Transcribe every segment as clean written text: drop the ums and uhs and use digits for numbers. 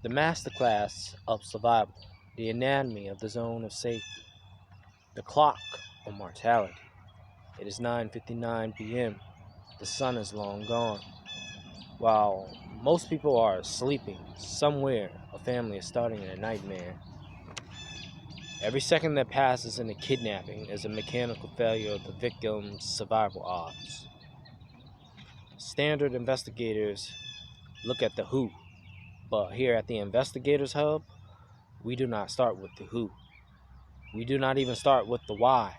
The masterclass of survival, the anatomy of the zone of safety, the clock of mortality. It is 9:59 p.m. The sun is long gone. While most people are sleeping, somewhere a family is starting a nightmare. Every second that passes in a kidnapping is a mechanical failure of the victim's survival odds. Standard investigators look at the who, but here at the Investigators Hub, we do not start with the who. We do not even start with the why.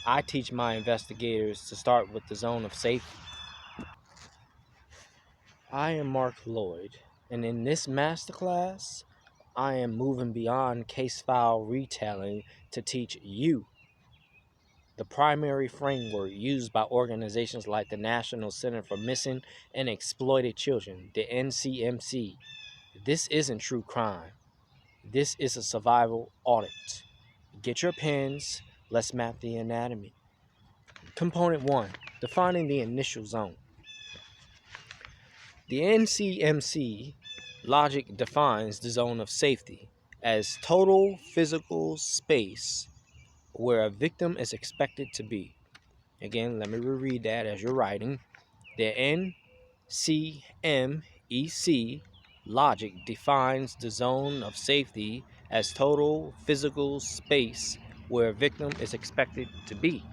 I teach my investigators to start with the zone of safety. I am Marc Lloyd, and in this masterclass, I am moving beyond case file retelling to teach you the primary framework used by organizations like the National Center for Missing and Exploited Children, the NCMC. This isn't true crime. This is a survival audit. Get your pens. Let's map the anatomy. Component 1. Defining the initial zone. The NCMC logic defines the zone of safety as total physical space where a victim is expected to be. Again, let me reread that as you're writing. The NCMEC logic defines the zone of safety as total physical space where a victim is expected to be.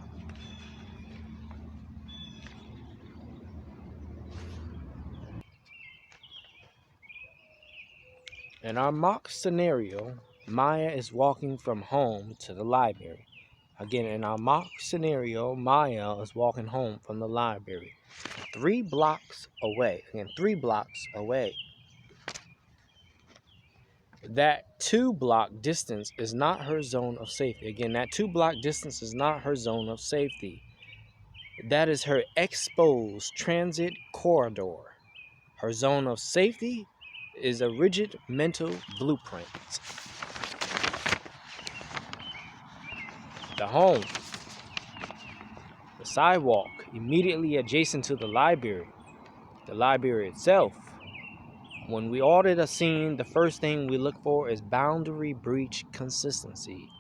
In our mock scenario, Maya is walking from home to the library. Again, in our mock scenario, Maya is walking home from the library. 3 blocks away. Again, 3 blocks away. That 2-block distance is not her zone of safety. Again, that 2-block distance is not her zone of safety. That is her exposed transit corridor. Her zone of safety is a rigid mental blueprint. The home, the sidewalk immediately adjacent to the library itself. When we audit a scene, the first thing we look for is boundary breach consistency.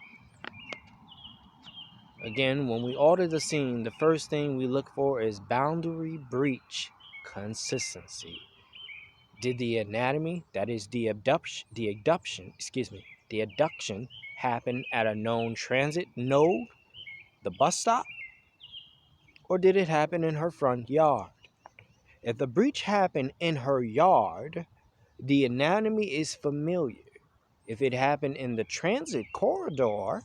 Again, when we audit a scene, the first thing we look for is boundary breach consistency. Did the anatomy, that is the abduction, happen at a known transit node, the bus stop, or did it happen in her front yard? If the breach happened in her yard, the anatomy is familiar. If it happened in the transit corridor,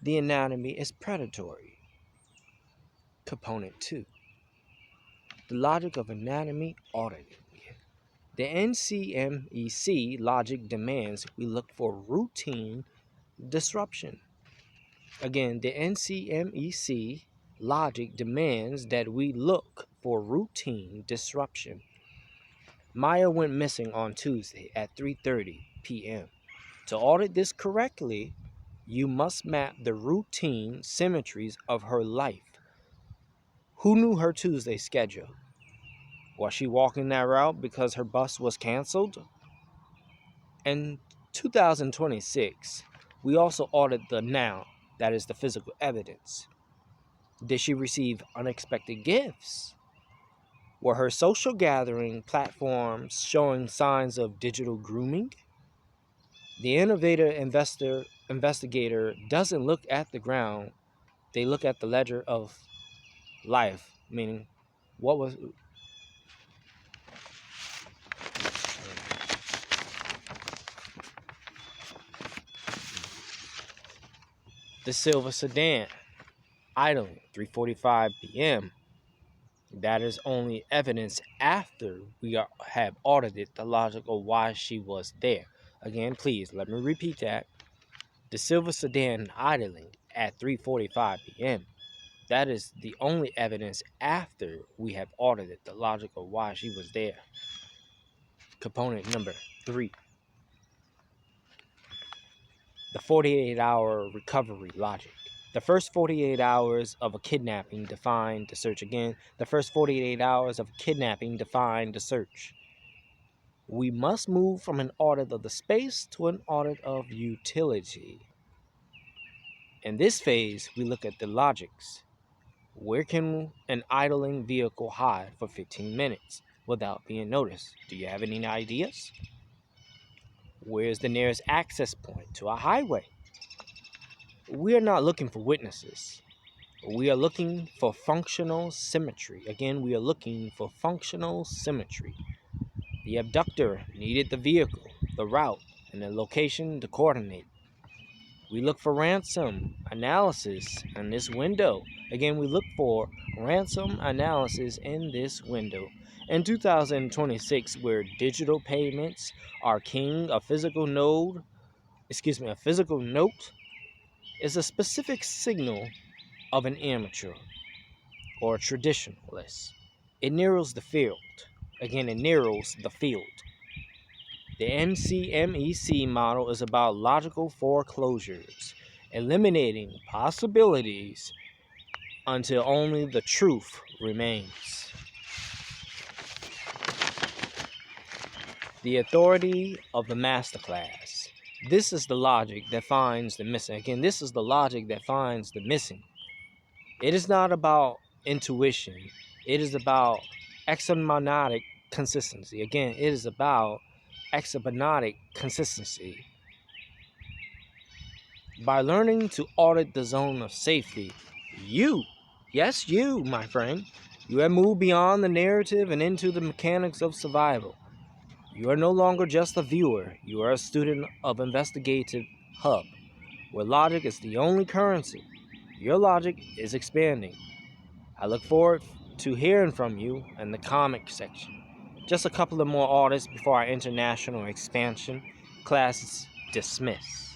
the anatomy is predatory. Component 2. The logic of anatomy auditing. The NCMEC logic demands we look for routine disruption. Again, the NCMEC logic demands that we look for routine disruption. Maya went missing on Tuesday at 3:30 p.m. To audit this correctly, you must map the routine symmetries of her life. Who knew her Tuesday schedule? Was she walking that route because her bus was canceled? In 2026, we also audit the now, that is the physical evidence. Did she receive unexpected gifts? Were her social gathering platforms showing signs of digital grooming? The investigator doesn't look at the ground. They look at the ledger of life, meaning what was the silver sedan idling 3:45 p.m. That is only evidence after we have audited the logic of why she was there. Again, please let me repeat that. The silver sedan idling at 3:45 p.m. That is the only evidence after we have audited the logic of why she was there. Component number 3. The 48-hour recovery logic. The first 48 hours of a kidnapping define the search. Again, the first 48 hours of kidnapping define the search. We must move from an audit of the space to an audit of utility. In this phase, we look at the logics. Where can an idling vehicle hide for 15 minutes without being noticed? Do you have any ideas? Where's the nearest access point to a highway? We are not looking for witnesses. We are looking for functional symmetry. Again, we are looking for functional symmetry. The abductor needed the vehicle, the route, and the location to coordinate. We look for ransom analysis in this window. Again, we look for ransom analysis in this window. In 2026, where digital payments are king, a physical note is a specific signal of an amateur or a traditionalist. It narrows the field. Again, it narrows the field. The NCMEC model is about logical foreclosures, eliminating possibilities until only the truth remains. The authority of the masterclass. This is the logic that finds the missing. Again, this is the logic that finds the missing. It is not about intuition. It is about exomotic consistency. Again, it is about exomotic consistency. By learning to audit the zone of safety, yes, you, my friend, you have moved beyond the narrative and into the mechanics of survival. You are no longer just a viewer. You are a student of Investigative Hub, where logic is the only currency. Your logic is expanding. I look forward to hearing from you in the comment section. Just a couple of more audits before our international expansion. Class is dismissed.